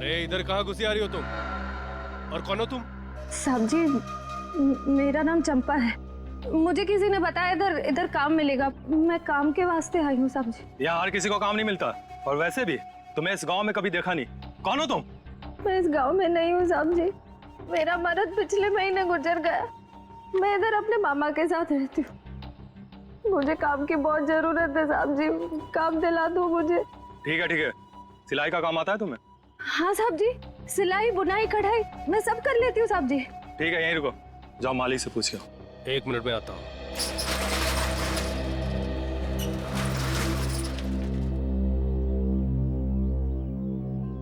अरे इधर कहाँ घुसी आ रही हो तुम? और कौन हो तुम? साहब जी, मेरा नाम चंपा है। मुझे किसी ने बताया इधर काम मिलेगा। मैं काम के वास्ते आई हूँ साहब जी। यहाँ हर किसी को काम नहीं मिलता, और वैसे भी तुम्हें इस गांव में कभी देखा नहीं। कौन हो तुम? मैं इस गांव में नहीं हूँ साहब जी। मेरा मर्द पिछले महीने गुजर गया। मैं इधर अपने मामा के साथ रहती हूँ। मुझे काम की बहुत जरूरत है साहब जी, काम दिला दो मुझे। ठीक है, सिलाई का काम आता है तुम्हें? हाँ साहब जी, सिलाई बुनाई कढ़ाई मैं सब कर लेती हूँ साहब जी। ठीक है, यहीं रुको, जाओ मालिक से पूछिए। 1 मिनट में आता हूँ।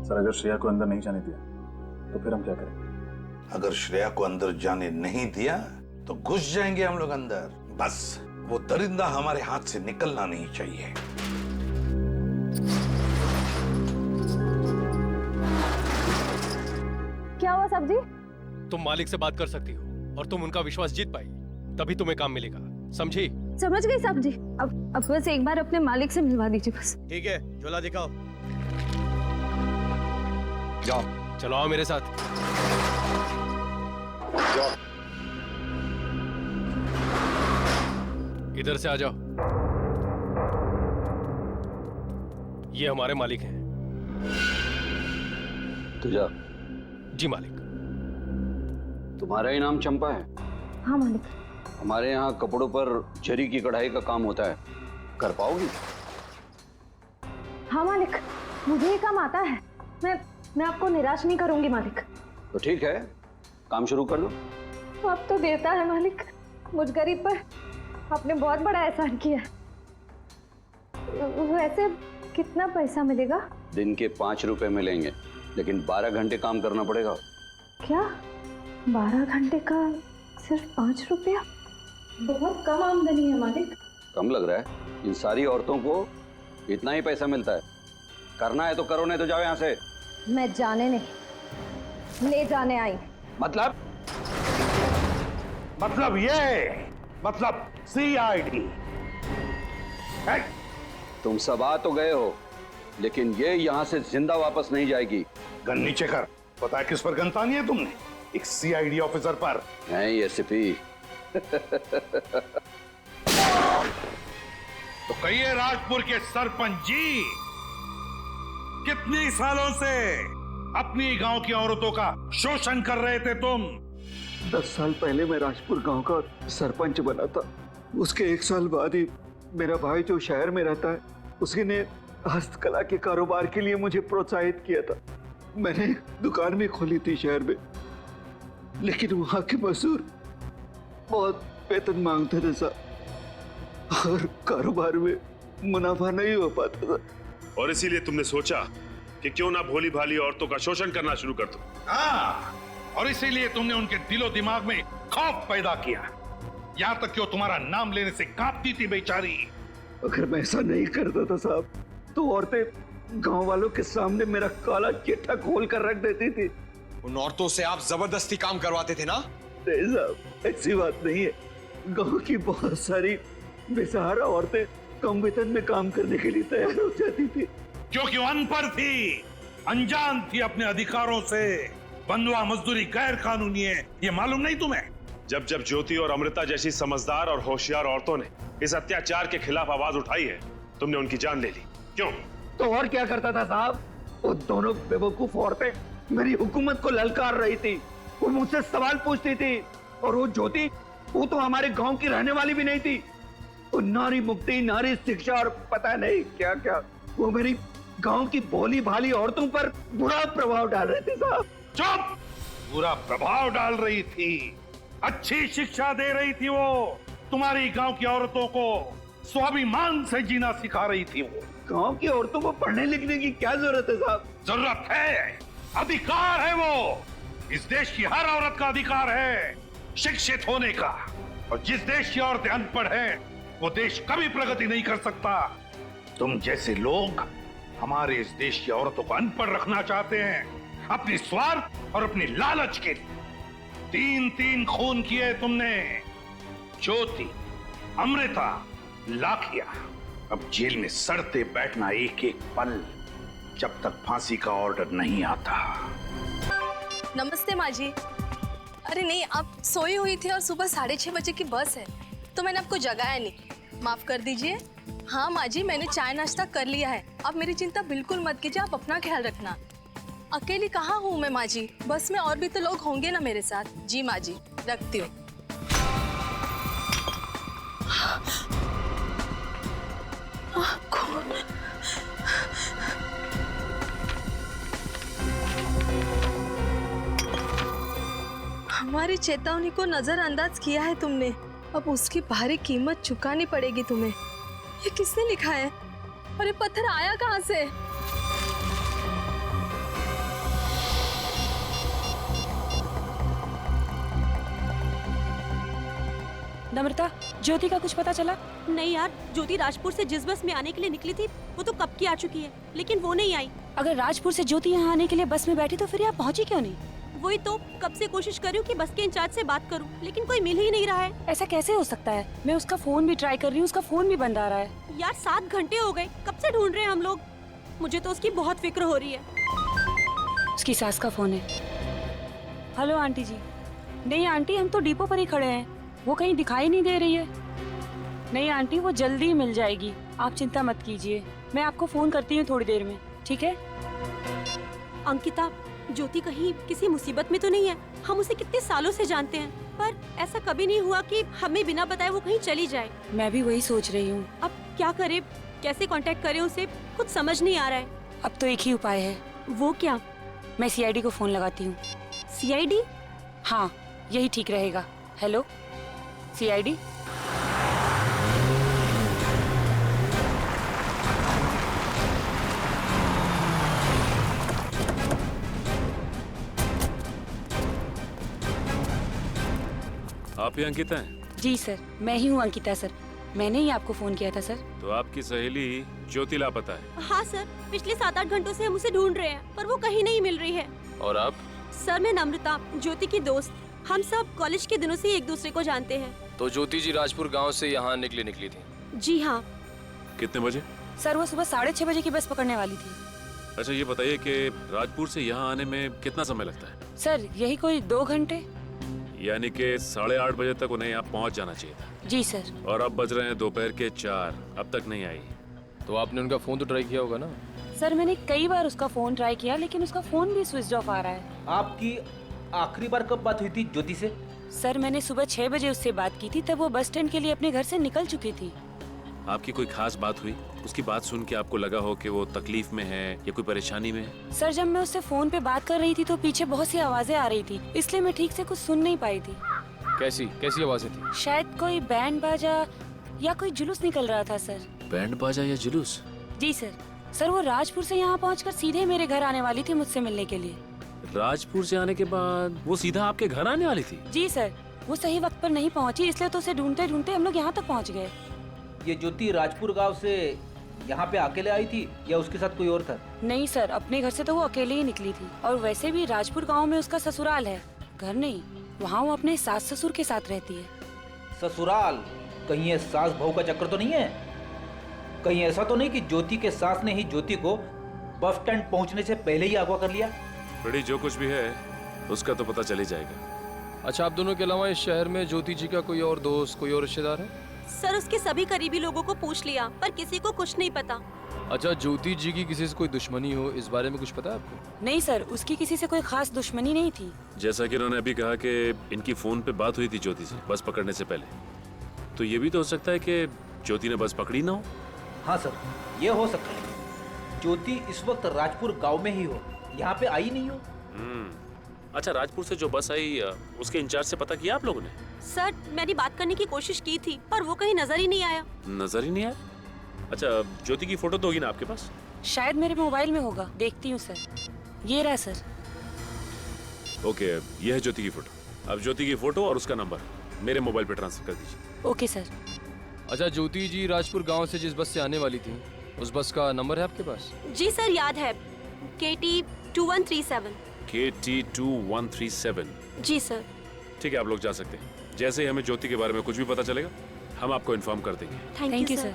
सर, अगर श्रेया को अंदर नहीं जाने दिया तो फिर हम क्या करेंगे? अगर श्रेया को अंदर जाने नहीं दिया तो घुस जाएंगे हम लोग अंदर। बस वो दरिंदा हमारे हाथ से निकलना नहीं चाहिए। क्या हुआ साहब जी? तुम मालिक से बात कर सकती हो और तुम उनका विश्वास जीत पाई, तभी तुम्हें काम मिलेगा, समझी? समझ गई साहब जी। अब बस एक बार अपने मालिक से मिलवा दीजिए बस। ठीक है, झोला दिखाओ। जाओ, चलो आओ मेरे साथ। जाओ, इधर से आ जाओ। ये हमारे मालिक हैं। तुझा जी मालिक। तुम्हारा ही नाम चंपा है? हाँ मालिक। हमारे यहाँ कपड़ों पर जरी की कढ़ाई का काम होता है, कर पाओगी? हाँ मालिक, मुझे ये काम आता है। मैं आपको निराश नहीं करूंगी मालिक। तो ठीक है, काम शुरू कर दो। अब तो देता है मालिक, मुझ गरीब पर आपने बहुत बड़ा एहसान किया। वैसे कितना पैसा मिलेगा? दिन के 5 रुपए मिलेंगे, लेकिन 12 घंटे काम करना पड़ेगा। क्या 12 घंटे का सिर्फ 5 रुपया? बहुत कम आमदनी है मालिक। कम लग रहा है? इन सारी औरतों को इतना ही पैसा मिलता है। करना है तो करो, नहीं तो जाओ यहाँ से। मैं जाने नहीं, ले जाने आई। मतलब ये मतलब CID। तुम सब आ तो गए हो, लेकिन ये यहाँ से जिंदा वापस नहीं जाएगी। गन नीचे कर। पता है किस पर गन तानी है तुमने? एक CID ऑफिसर पर। नहीं एसपी। तो कहिए राजपुर के सरपंच जी, कितने सालों से अपनी गांव की औरतों का शोषण कर रहे थे तुम? 10 साल पहले मैं राजपुर गांव का सरपंच बना था। उसके 1 साल बाद ही मेरा भाई जो शहर में रहता है, उसने हस्तकला के कारोबार के लिए मुझे प्रोत्साहित किया था। मैंने एक दुकान भी खोली थी शहर में, लेकिन वहां के मजदूर बहुत वेतन मांगते थे साहब, और कारोबार में मुनाफा नहीं हो पाता था। और इसीलिए तुमने सोचा कि क्यों ना भोली भाली औरतों का शोषण करना शुरू कर दो। हाँ, और इसीलिए तुमने उनके दिलो दिमाग में खौफ पैदा किया, यहाँ तक कि वो तुम्हारा नाम लेने से कांपती थी बेचारी। अगर मैं ऐसा नहीं करता था साहब, तो औरतें गांव वालों के सामने मेरा काला चिट्ठा खोल कर रख देती थी। उन औरतों से आप जबरदस्ती काम करवाते थे ना? नहीं साहब, ऐसी बात नहीं है। गांव की बहुत सारी बेसहारा औरतें कम वेतन में काम करने के लिए तैयार हो जाती थी, क्योंकि वो अनपढ़ थी, अनजान थी अपने अधिकारों से। बंधुआ मजदूरी गैर कानूनी है, ये मालूम नहीं तुम्हें? जब जब ज्योति और अमृता जैसी समझदार और होशियार औरतों ने इस अत्याचार के खिलाफ आवाज उठाई है, तुमने उनकी जान ले ली। क्यों? तो और क्या करता था साहब? वो दोनों बेवकूफ औरतें मेरी हुकूमत को ललकार रही थी, वो मुझसे सवाल पूछती थी। और वो ज्योति, वो तो हमारे गांव की रहने वाली भी नहीं थी। वो नारी मुक्ति, नारी शिक्षा और पता नहीं क्या क्या, वो मेरी गांव की भोली भाली औरतों पर बुरा प्रभाव डाल रहे थे साहब। चुप! बुरा प्रभाव डाल रही थी, अच्छी शिक्षा दे रही थी। वो तुम्हारी गांव की औरतों को स्वाभिमान से जीना सिखा रही थी। वो गांव की औरतों को पढ़ने लिखने की क्या जरूरत है साहब? जरूरत है, अधिकार है वो। इस देश की हर औरत का अधिकार है शिक्षित होने का। और जिस देश की औरतें अनपढ़ हैं, वो देश कभी प्रगति नहीं कर सकता। तुम जैसे लोग हमारे इस देश की औरतों को अनपढ़ रखना चाहते हैं, अपनी स्वार्थ और अपनी लालच के लिए। 3-3 खून किए तुमने, ज्योति, अमृता, लाखिया। अब जेल में सड़ते बैठना एक एक पल। जब तक फांसी का ऑर्डर नहीं आता। नमस्ते माँ जी। अरे नहीं, आप सोई हुई थी और सुबह 6:30 बजे की बस है तो मैंने आपको जगाया नहीं, माफ कर दीजिए। हाँ माँ जी, मैंने चाय नाश्ता कर लिया है, आप मेरी चिंता बिल्कुल मत कीजिए, आप अपना ख्याल रखना। अकेली कहाँ हूँ मैं माँ जी, बस में और भी तो लोग होंगे ना मेरे साथ। जी माँ जी, रखती हूँ। हमारी चेतावनी को नजरअंदाज किया है तुमने, अब उसकी भारी कीमत चुकानी पड़ेगी तुम्हें। ये किसने लिखा है और ये पत्थर आया कहाँ से? नम्रता, ज्योति का कुछ पता चला? नहीं यार, ज्योति राजपुर से जिस बस में आने के लिए निकली थी वो तो कब की आ चुकी है, लेकिन वो नहीं आई। अगर राजपुर से ज्योति यहाँ आने के लिए बस में बैठी तो फिर यहाँ पहुँची क्यों नहीं? वही तो कब से कोशिश कर रही हूँ कि बस के इंचार्ज से बात करूँ, लेकिन कोई मिल ही नहीं रहा है। ऐसा कैसे हो सकता है? मैं उसका फोन भी ट्राई कर रही हूँ, उसका फोन भी बंद आ रहा है। यार 7 घंटे हो गए, कब से ढूंढ रहे हैं हम लोग। मुझे तो उसकी बहुत फिक्र हो रही है। उसकी सास का फोन है। हेलो आंटी जी। नहीं आंटी, हम तो डिपो पर ही खड़े हैं, वो कहीं दिखाई नहीं दे रही है। नहीं आंटी, वो जल्दी मिल जाएगी, आप चिंता मत कीजिए, मैं आपको फोन करती हूँ थोड़ी देर में, ठीक है? अंकिता, ज्योति कहीं किसी मुसीबत में तो नहीं है? हम उसे कितने सालों से जानते हैं, पर ऐसा कभी नहीं हुआ कि हमें बिना बताए वो कहीं चली जाए। मैं भी वही सोच रही हूँ। अब क्या करें, कैसे कांटेक्ट करें उसे, कुछ समझ नहीं आ रहा है। अब तो एक ही उपाय है। वो क्या? मैं सीआईडी को फोन लगाती हूँ। सीआईडी? हाँ, यही ठीक रहेगा। Hello CID. आप ही अंकिता हैं? जी सर, मैं ही हूँ अंकिता सर, मैंने ही आपको फोन किया था सर। तो आपकी सहेली ज्योति लापता है? हाँ सर, पिछले 7-8 घंटों से हम उसे ढूंढ रहे हैं, पर वो कहीं नहीं मिल रही है। और आप? सर मैं नम्रता, ज्योति की दोस्त, हम सब कॉलेज के दिनों से एक दूसरे को जानते हैं। तो ज्योति जी राजपुर गांव से यहाँ निकली थी? जी हाँ। कितने बजे? सर वो सुबह 6:30 बजे की बस पकड़ने वाली थी। अच्छा ये बताइए कि राजपुर से यहाँ आने में कितना समय लगता है? सर यही कोई 2 घंटे। यानी कि 8:30 बजे तक उन्हें यहाँ पहुँच जाना चाहिए था। जी सर। और अब बज रहे हैं दोपहर के 4, अब तक नहीं आई। तो आपने उनका फोन तो ट्राई किया होगा ना? सर मैंने कई बार उसका फोन ट्राई किया, लेकिन उसका फोन भी स्विच ऑफ आ रहा है। आपकी आखिरी बार कब बात हुई थी ज्योति से? सर मैंने सुबह 6 बजे उससे बात की थी, तब वो बस स्टैंड के लिए अपने घर से निकल चुकी थी। आपकी कोई खास बात हुई? उसकी बात सुन के आपको लगा हो कि वो तकलीफ में है या कोई परेशानी में है? सर जब मैं उससे फोन पे बात कर रही थी तो पीछे बहुत सी आवाजें आ रही थी, इसलिए मैं ठीक से कुछ सुन नहीं पाई थी। कैसी आवाजें थी? शायद कोई बैंड बाजा या कोई जुलूस निकल रहा था सर। बैंड बाजा या जुलूस? जी सर। सर वो राजपुर से यहाँ पहुँचकर सीधे मेरे घर आने वाली थी मुझसे मिलने के लिए। राजपुर से आने के बाद वो सीधा आपके घर आने वाली थी? जी सर, वो सही वक्त पर नहीं पहुँची, इसलिए तो उसे ढूंढते ढूंढते हम लोग यहाँ तक पहुँच गए। ये ज्योति राजपुर गांव से यहाँ पे अकेले आई थी या उसके साथ कोई और था? नहीं सर, अपने घर से तो वो अकेले ही निकली थी, और वैसे भी राजपुर गांव में उसका ससुराल है, घर नहीं। वहाँ वो अपने सास ससुर के साथ रहती है। ससुराल? कहीं ये सास बहू का चक्कर तो नहीं है? कहीं ऐसा तो नहीं कि ज्योति के सास ने ही ज्योति को बस स्टैंड पहुँचने से पहले ही अगवा कर लिया? बड़ी जो कुछ भी है उसका तो पता चल ही जाएगा। अच्छा, आप दोनों के अलावा इस शहर में ज्योति जी का कोई और दोस्त, कोई और रिश्तेदार है? सर उसके सभी करीबी लोगों को पूछ लिया, पर किसी को कुछ नहीं पता। अच्छा, ज्योति जी की किसी से कोई दुश्मनी हो, इस बारे में कुछ पता है आपको? नहीं सर, उसकी किसी से कोई खास दुश्मनी नहीं थी। जैसा कि उन्होंने अभी कहा कि इनकी फोन पे बात हुई थी ज्योति से बस पकड़ने से पहले, तो ये भी तो हो सकता है कि ज्योति ने बस पकड़ी ना हो। हाँ सर, ये हो सकता है। ज्योति इस वक्त राजपुर गांव में ही हो, यहाँ पे आई नहीं हो। अच्छा, राजपुर से जो बस आई उसके इंचार्ज से पता किया आप लोगों ने? सर मैंने बात करने की कोशिश की थी, पर वो कहीं नजर ही नहीं आया। नजर ही नहीं आया? अच्छा, ज्योति की फोटो तो होगी ना आपके पास? शायद मेरे मोबाइल में होगा, देखती हूँ सर। ये रहा सर। ओके, ये है ज्योति की फोटो। अब ज्योति की फोटो और उसका नंबर मेरे मोबाइल पे ट्रांसफर कर दीजिए। Okay sir. अच्छा, ज्योति जी राजपुर गांव से जिस बस से आने वाली थी, उस बस का नंबर है आपके पास? जी सर, याद है, KT 2137। KT 2137। जी सर। ठीक है, आप लोग जा सकते हैं। जैसे ही हमें ज्योति के बारे में कुछ भी पता चलेगा हम आपको इन्फॉर्म कर देंगे। Thank you sir.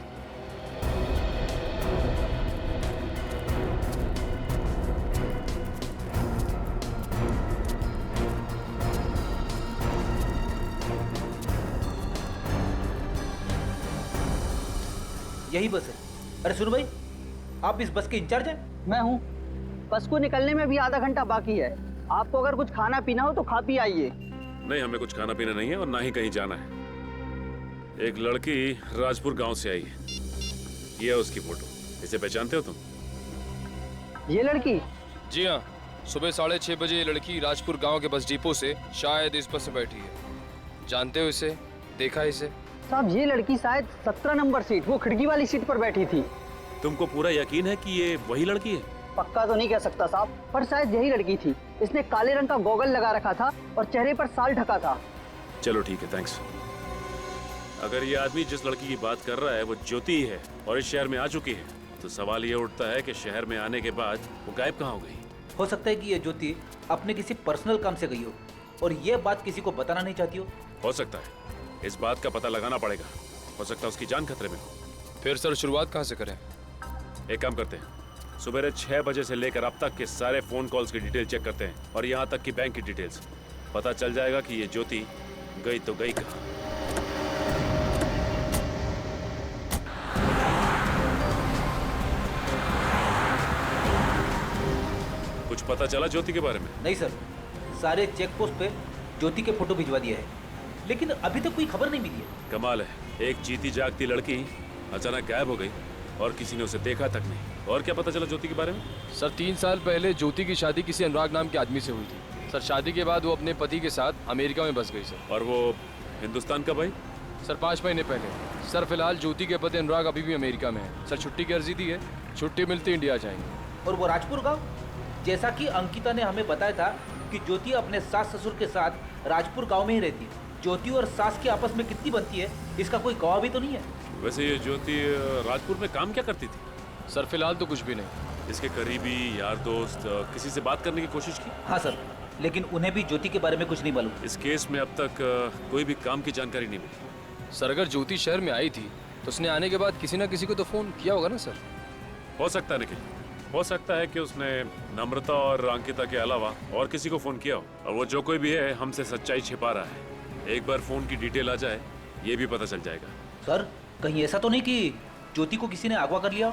यही बस है। अरे सुनो भाई, आप इस बस के इंचार्ज हैं? मैं हूँ। बस को निकलने में भी आधा घंटा बाकी है। आपको अगर कुछ खाना पीना हो तो खा पी आइए। नहीं, हमें कुछ खाना पीना नहीं है और ना ही कहीं जाना है। एक लड़की राजपुर गांव से आई है, ये है उसकी फोटो। इसे पहचानते हो तुम? ये लड़की? जी हाँ, सुबह 6:30 बजे ये लड़की राजपुर गांव के बस डिपो से शायद इस बस में बैठी है। जानते हो इसे? देखा है इसे? साहब ये लड़की शायद 17 नंबर सीट, वो खिड़की वाली सीट पर बैठी थी। तुमको पूरा यकीन है कि ये वही लड़की है? पक्का तो नहीं कह सकता साहब, पर शायद यही लड़की थी। इसने काले रंग का गॉगल लगा रखा था और चेहरे पर साल ढका था। चलो ठीक है, थैंक्स। अगर ये आदमी जिस लड़की की बात कर रहा है वो ज्योति है और इस शहर में आ चुकी है, तो सवाल ये उठता है कि शहर में आने के बाद वो गायब कहाँ हो गई? हो सकता है कि ये ज्योति अपने किसी पर्सनल काम से गई हो और ये बात किसी को बताना नहीं चाहती हो सकता है, इस बात का पता लगाना पड़ेगा। हो सकता है उसकी जान खतरे में हो। फिर सर शुरुआत कहाँ से करें? एक काम करते हैं, सुबह 6 बजे से लेकर अब तक के सारे फोन कॉल्स की डिटेल चेक करते हैं और यहाँ तक कि बैंक की डिटेल्स। पता चल जाएगा कि ये ज्योति गई तो गई कहाँ। कुछ पता चला ज्योति के बारे में? नहीं सर, सारे चेक पोस्ट पे ज्योति के फोटो भिजवा दिए हैं, लेकिन अभी तक कोई खबर नहीं मिली है। कमाल है, एक जीती जागती लड़की अचानक गायब हो गई और किसी ने उसे देखा तक नहीं। और क्या पता चला ज्योति के बारे में? सर 3 साल पहले ज्योति की शादी किसी अनुराग नाम के आदमी से हुई थी। सर शादी के बाद वो अपने पति के साथ अमेरिका में बस गई सर। और वो हिंदुस्तान कब आई? सर 5 महीने पहले। सर फिलहाल ज्योति के पति अनुराग अभी भी अमेरिका में है। सर छुट्टी की अर्जी दी है, छुट्टी मिलती इंडिया जाएंगे। और वो राजपुर गाँव, जैसा कि अंकिता ने हमें बताया था कि ज्योति अपने सास ससुर के साथ राजपुर गाँव में ही रहती है। ज्योति और सास की आपस में कितनी बनती है इसका कोई गवाह भी तो नहीं है। वैसे ये ज्योति राजपुर में काम क्या करती थी? सर फिलहाल तो कुछ भी नहीं। इसके करीबी यार दोस्त किसी से बात करने की कोशिश की? हाँ सर, लेकिन उन्हें भी ज्योति के बारे में कुछ नहीं मालूम। इस केस में अब तक कोई भी काम की जानकारी नहीं मिली। सर अगर ज्योति शहर में आई थी तो उसने आने के बाद किसी ना किसी को तो फोन किया होगा ना सर? हो सकता है निखिल, हो सकता है कि उसने नम्रता और अंकिता के अलावा और किसी को फोन किया हो, और वो जो कोई भी है हमसे सच्चाई छिपा रहा है। एक बार फोन की डिटेल आ जाए ये भी पता चल जाएगा। सर कहीं ऐसा तो नहीं कि ज्योति को किसी ने अगवा कर लिया?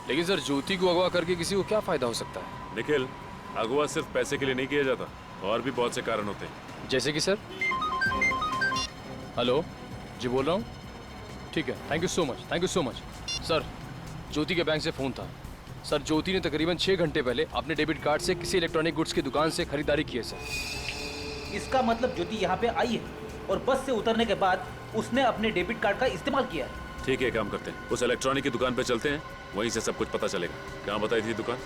लेकिन सर ज्योति को अगवा करके किसी को क्या फायदा हो सकता है? निखिल, अगवा सिर्फ पैसे के लिए नहीं किया जाता, और भी बहुत से कारण होते हैं। जैसे कि सर? हेलो जी, बोल रहा हूँ। ठीक है, thank you so much, thank you so much. Sir Jyoti के बैंक से फ़ोन था। सर ज्योति ने तकरीबन 6 घंटे पहले अपने डेबिट कार्ड से किसी इलेक्ट्रॉनिक गुड्स की दुकान से खरीदारी की है सर। इसका मतलब ज्योति यहाँ पे आई है और बस से उतरने के बाद उसने अपने डेबिट कार्ड का इस्तेमाल किया है। ठीक है, काम करते हैं, उस इलेक्ट्रॉनिक की दुकान पे चलते हैं, वहीं से सब कुछ पता चलेगा। कहाँ बताई थी दुकान?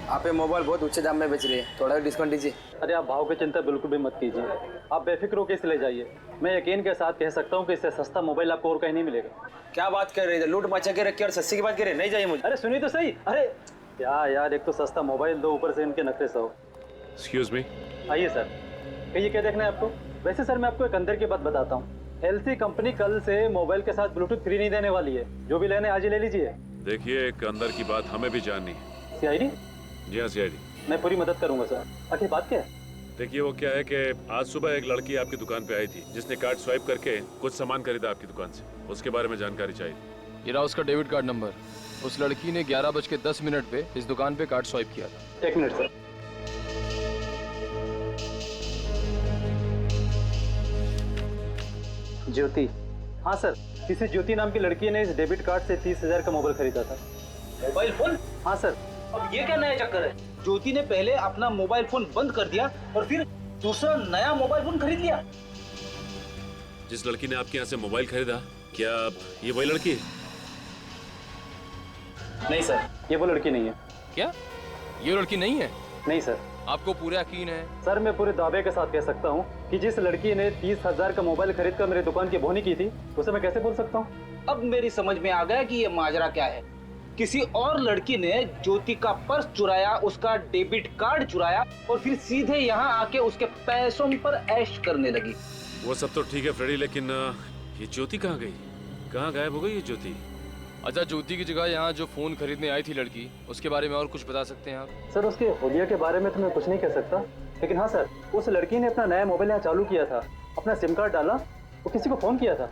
आप ये मोबाइल बहुत ऊंचे दाम में बेच रही है, थोड़ा डिस्काउंट दीजिए। अरे आप भाव की चिंता बिल्कुल भी मत कीजिए, आप बेफिक्र होकर इसे ले जाइए। मैं यकीन के साथ कह सकता हूँ कि इससे सस्ता मोबाइल आपको और कहीं नहीं मिलेगा। क्या बात कर रहे थे, लूट मचा के रखी और सस्ती की बात कर रहे, नहीं चाहिए मुझे। अरे सुनिए तो सही। अरे क्या यार, एक तो सस्ता मोबाइल दो, ऊपर से इनके नखरे सौ। Excuse me. आइए सर, कहिए क्या देखना है आपको? वैसे सर मैं आपको एक अंदर की बात बताता हूँ, एलसी कंपनी कल से मोबाइल के साथ ब्लूटूथ फ्री नहीं देने वाली है। जो भी लेने आज ही ले लीजिए। देखिए, एक अंदर की बात हमें भी जाननी है। सीआईडी? जी हाँ, सीआईडी। मैं पूरी मदद करूंगा सर। आखिर बात क्या है? देखिए, वो क्या है कि आज सुबह एक लड़की आपकी दुकान पे आई थी जिसने कार्ड स्वाइप करके कुछ सामान खरीदा आपकी दुकान से। उसके बारे में जानकारी चाहिए। ये रहा उसका डेबिट कार्ड नंबर। उस लड़की ने 11:10 पे इस दुकान पे कार्ड स्वाइप किया था। 1 मिनट सर। ज्योति? हाँ सर, किसी ज्योति नाम की लड़की ने इस डेबिट कार्ड से 30,000 का मोबाइल खरीदा था। Mobile phone? हाँ सर। अब ये क्या नया चक्कर है? ज्योति ने पहले अपना मोबाइल फोन बंद कर दिया और फिर दूसरा नया मोबाइल फोन खरीद लिया। जिस लड़की ने आपके यहाँ से मोबाइल खरीदा, क्या ये वही लड़की है? नहीं सर, ये वो लड़की नहीं है। क्या ये लड़की नहीं है? नहीं सर। आपको पूरा यकीन है? सर मैं पूरे दावे के साथ कह सकता हूँ कि जिस लड़की ने 30,000 का मोबाइल खरीद कर मेरी दुकान की बोहनी की थी, उसे मैं कैसे बोल सकता हूँ? अब मेरी समझ में आ गया कि ये माजरा क्या है। किसी और लड़की ने ज्योति का पर्स चुराया, उसका डेबिट कार्ड चुराया और फिर सीधे यहाँ आके उसके पैसों पर ऐश करने लगी। वो सब तो ठीक है फ्रेडी, लेकिन ये ज्योति कहाँ गई? कहाँ गायब हो गई ये ज्योति? अच्छा, ज्योति की जगह यहाँ जो फोन खरीदने आई थी लड़की, उसके बारे में और कुछ बता सकते हैं आप? सर उसके हुलिया के बारे में तो मैं कुछ नहीं कह सकता, लेकिन हाँ सर, उस लड़की ने अपना नया मोबाइल यहाँ चालू किया था, अपना सिम कार्ड डाला, वो किसी को फोन किया था।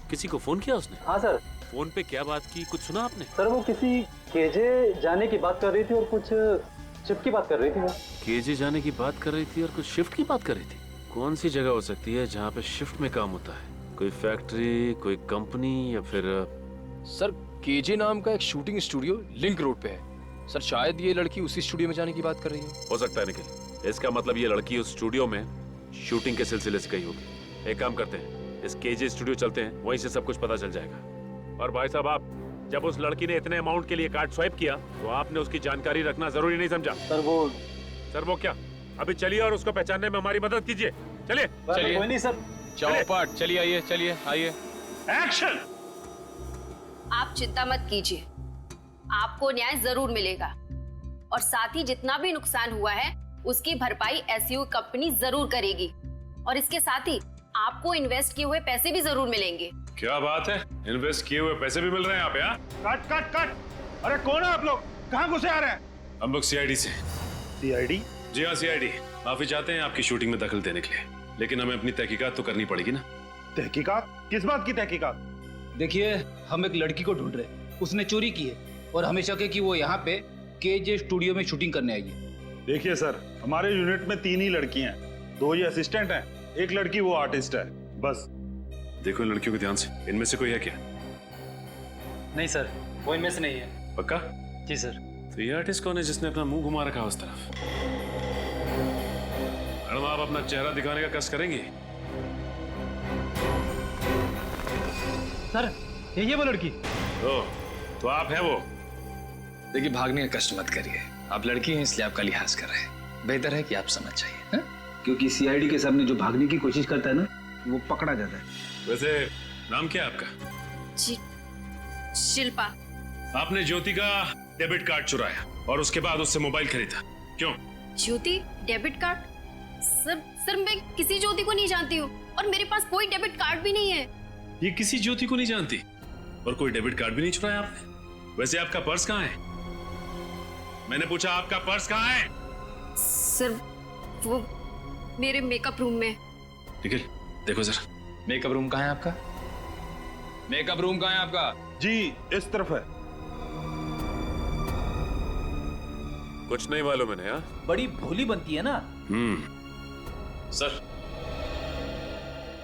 किसी को फोन किया उसने? हाँ सर, फोन पे क्या बात की, कुछ सुना आपने? सर वो किसी केजे जाने की बात कर रही थी और कुछ शिफ्ट की बात कर रही थी वो। केजे जाने की बात कर रही थी और कुछ शिफ्ट की बात कर रही थी? कौन सी जगह हो सकती है जहाँ पे शिफ्ट में काम होता है? कोई फैक्ट्री, कोई कंपनी या फिर सर केजे नाम का एक शूटिंग स्टूडियो लिंक रोड पे है सर। शायद ये लड़की उसी स्टूडियो में जाने की बात कर रही हो सकता है निखिल। इसका मतलब ये लड़की उस स्टूडियो में शूटिंग के सिलसिले से गई होगी। एक काम करते हैं, इस केजे स्टूडियो चलते हैं, वहीं से सब कुछ पता चल जाएगा। और भाई साहब, आप जब उस लड़की ने इतने अमाउंट के लिए कार्ड स्वाइप किया तो आपने उसकी जानकारी रखना जरूरी नहीं समझा? सर वो क्या? अभी चलिए और उसको पहचानने में हमारी मदद कीजिए। चलिए चलिए। कोई नहीं सर, चौपाट चलिए, आइए चलिए आइए। एक्शन। आप चिंता मत कीजिए, आपको न्याय जरूर मिलेगा और साथ ही जितना भी नुकसान हुआ है उसकी भरपाई एसयू कंपनी जरूर करेगी और इसके साथ ही आपको इन्वेस्ट किए हुए पैसे भी जरूर मिलेंगे। क्या बात है, इन्वेस्ट किए हुए पैसे भी मिल रहे हैं आप यहाँ? Cut cut cut. अरे कौन है आप लोग? कहाँ घुसे आ रहे हैं? हम लोग सीआईडी से। सीआईडी? जी हाँ सीआईडी। माफी चाहते हैं आपकी शूटिंग में दखल देने के लिए, लेकिन हमें अपनी तहकीकात तो करनी पड़ेगी ना। तहकीकात? किस बात की तहकीकात? देखिए, हम एक लड़की को ढूंढ रहे हैं, उसने चोरी की है और हमें शक है कि वो यहाँ पे केजे स्टूडियो में शूटिंग करने आई है। देखिए सर, हमारे यूनिट में 3 ही लड़कियां हैं, 2 ये असिस्टेंट हैं, एक लड़की वो आर्टिस्ट है, बस। देखो इन लड़कियों को ध्यान से, इनमें से कोई है क्या? नहीं सर, वो इनमें से नहीं है। पक्का? जी सर। तो ये आर्टिस्ट कौन है जिसने अपना मुंह घुमा रखा उस तरफ? मैडम, आप अपना चेहरा दिखाने का कष्ट करेंगे? सर यही है वो लड़की। तो आप है वो? देखिए, भागने का कष्ट मत करिए, आप लड़की हैं इसलिए आपका लिहाज कर रहे हैं। बेहतर है कि आप समझ जाइए, क्योंकि सीआईडी के सामने जो भागने की कोशिश करता है ना, वो पकड़ा जाता है। वैसे नाम क्या है आपका? जी, शिल्पा। आपने ज्योति का डेबिट कार्ड चुराया और उसके बाद उससे मोबाइल खरीदा, क्यों? ज्योति डेबिट कार्ड? सर मैं किसी ज्योति को नहीं जानती हूँ और मेरे पास कोई डेबिट कार्ड भी नहीं है। ये किसी ज्योति को नहीं जानती और कोई डेबिट कार्ड भी नहीं चुराया आपने? वैसे आपका पर्स कहाँ है? मैंने पूछा आपका पर्स कहाँ है? सर वो मेरे मेकअप रूम में। निखिल देखो जरा। मेकअप रूम कहाँ है आपका? मेकअप रूम कहाँ है आपका? जी इस तरफ है। कुछ नहीं मालूम है यार। बड़ी भोली बनती है ना। सर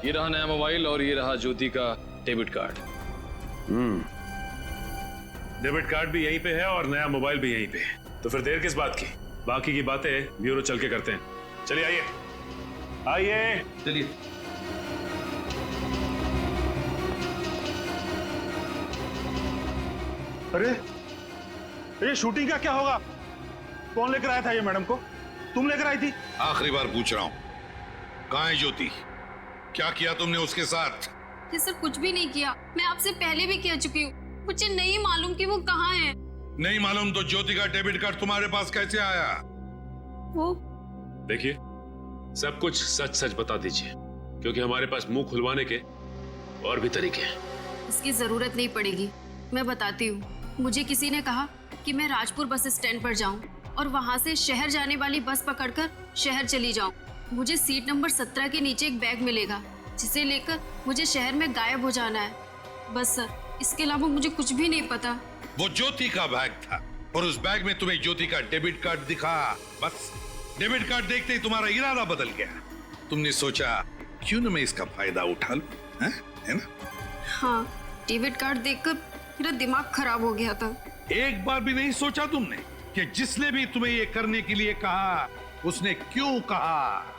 ये रहा नया मोबाइल और ये रहा ज्योति का डेबिट कार्ड। डेबिट कार्ड भी यहीं पे है और नया मोबाइल भी यहीं पे है, तो फिर देर किस बात की? बाकी की बातें ब्यूरो चल के करते हैं। चलिए आइए आइए। चलिए। अरे ये शूटिंग का क्या होगा? कौन लेकर आया था ये मैडम को? तुम लेकर आई थी? आखिरी बार पूछ रहा हूँ, कहाँ है ज्योति? क्या किया तुमने उसके साथ? ये सर कुछ भी नहीं किया, मैं आपसे पहले भी कह चुकी हूँ, मुझे नहीं मालूम कि वो कहाँ है। नहीं मालूम तो ज्योति का डेबिट कार्ड तुम्हारे पास कैसे आया? वो देखिए, सब कुछ सच सच बता दीजिए, क्योंकि हमारे पास मुंह खुलवाने के और भी तरीके हैं। इसकी जरूरत नहीं पड़ेगी, मैं बताती हूँ। मुझे किसी ने कहा कि मैं राजपुर बस स्टैंड पर जाऊं और वहां से शहर जाने वाली बस पकड़कर शहर चली जाऊं। मुझे सीट नंबर 17 के नीचे एक बैग मिलेगा, जिसे लेकर मुझे शहर में गायब हो जाना है। बस सर, इसके अलावा मुझे कुछ भी नहीं पता। वो ज्योति का बैग था और उस बैग में तुम्हें ज्योति का डेबिट कार्ड दिखा। बस डेबिट कार्ड देखते ही तुम्हारा इरादा बदल गया। तुमने सोचा क्यों न मैं इसका फायदा उठा लूं, है ना? हाँ, डेबिट कार्ड देखकर मेरा दिमाग खराब हो गया था। एक बार भी नहीं सोचा तुमने कि जिसने भी तुम्हें ये करने के लिए कहा उसने क्यों कहा?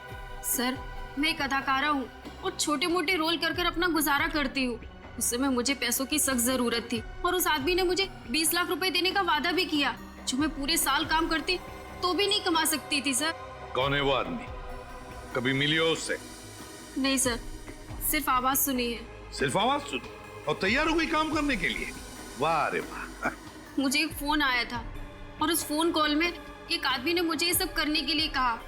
सर, मैं एक अदाकारा हूँ और छोटे मोटे रोल कर कर अपना गुजारा करती हूँ। उस समय मुझे पैसों की सख्त जरूरत थी और उस आदमी ने मुझे 20 लाख रुपए देने का वादा भी किया, जो मैं पूरे साल काम करती तो भी नहीं कमा सकती थी। सर कौन है वो आदमी? कभी मिली हो उससे? नहीं सर, सिर्फ आवाज सुनी है। सिर्फ आवाज सुनी और तैयार हो गई काम करने के लिए? वाह रे वाह। मुझे एक फोन आया था और उस फोन कॉल में एक आदमी ने मुझे ये सब करने के लिए कहा।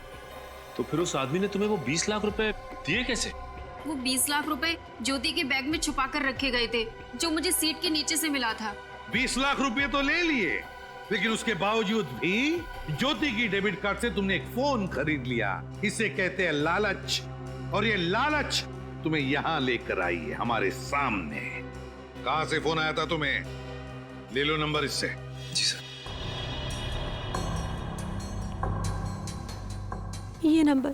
तो फिर उस आदमी ने तुम्हें वो 20 लाख रुपए दिए कैसे? वो 20 लाख रुपए ज्योति के बैग में छुपा कर रखे गए थे, जो मुझे सीट के नीचे से मिला था। 20 लाख रुपए तो ले लिए, लेकिन उसके बावजूद भी ज्योति की डेबिट कार्ड से तुमने एक फोन खरीद लिया। इसे कहते हैं लालच, और ये लालच तुम्हें यहाँ लेकर आई है हमारे सामने। कहां से फोन आया था तुम्हें? ले लो नंबर इससे। जी सर। ये नंबर।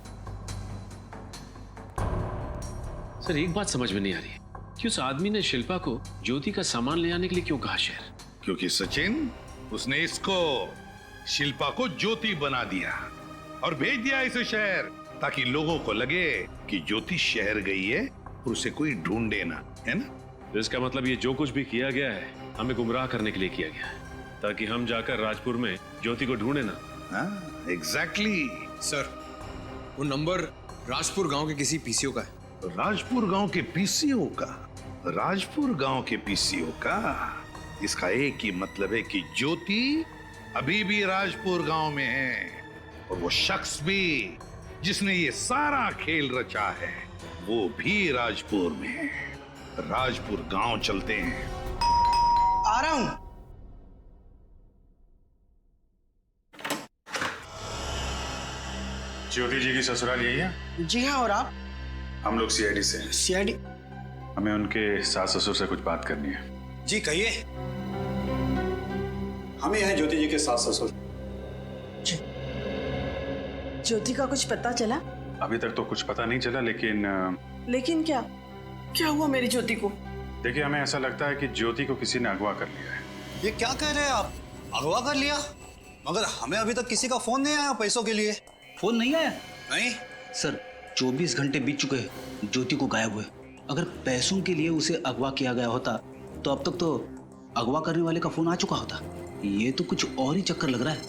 सर एक बात समझ में नहीं आ रही है कि उस आदमी ने शिल्पा को ज्योति का सामान ले आने के लिए क्यों कहा शहर? क्योंकि सचिन, उसने इसको शिल्पा को ज्योति बना दिया और भेज दिया इसे शहर, ताकि लोगों को लगे कि ज्योति शहर गई है और उसे कोई ढूंढे ना, है ना? तो इसका मतलब ये जो कुछ भी किया गया है हमें गुमराह करने के लिए किया गया है, ताकि हम जाकर राजपुर में ज्योति को ढूंढे ना। हाँ, एग्जैक्टली। सर, वो नंबर राजपुर गांव के किसी पीसीओ का है। राजपुर गांव के पीसीओ का? राजपुर गांव के पीसीओ का? इसका एक ही मतलब है कि ज्योति अभी भी राजपुर गांव में है, और वो शख्स भी जिसने ये सारा खेल रचा है वो भी राजपुर में है। राजपुर गांव चलते हैं। आ रहा हूं। ज्योति जी की ससुराल यही है? जी हाँ, और आप? हम लोग सीआईडी से हैं। सीआईडी? हमें उनके सास ससुर से कुछ बात करनी है। जी कहिए। हम ही हैं ज्योति जी के सास ससुर। ज्योति का कुछ पता चला? अभी तक तो कुछ पता नहीं चला, लेकिन क्या क्या हुआ मेरी ज्योति को? देखिए, हमें ऐसा लगता है कि ज्योति को किसी ने अगवा कर लिया है। ये क्या कह रहे हैं आप? अगवा कर लिया? मगर हमें अभी तक किसी का फोन नहीं आया पैसों के लिए। फोन नहीं आया? नहीं सर, 24 घंटे बीत चुके हैं ज्योति को गायब हुए। अगर पैसों के लिए उसे अगवा किया गया होता तो अब तक तो अगवा करने वाले का फोन आ चुका होता। ये तो कुछ और ही चक्कर लग रहा है।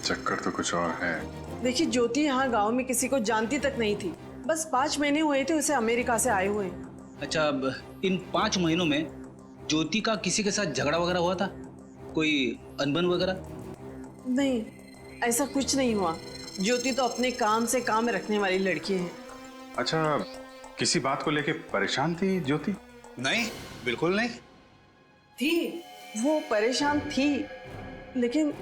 चक्कर तो कुछ और है। देखिए, ज्योति यहाँ गांव में किसी को जानती तक नहीं थी। बस 5 महीने हुए थे उसे अमेरिका से आए हुए। अच्छा, अब इन 5 महीनों में ज्योति का किसी के साथ झगड़ा वगैरह हुआ था? कोई अनबन वगैरह? नहीं, ऐसा कुछ नहीं हुआ। ज्योति तो अपने काम से काम रखने वाली लड़की है। अच्छा, किसी बात को लेके परेशान थी ज्योति? नहीं, बिल्कुल नहीं थी। वो परेशान थी, लेकिन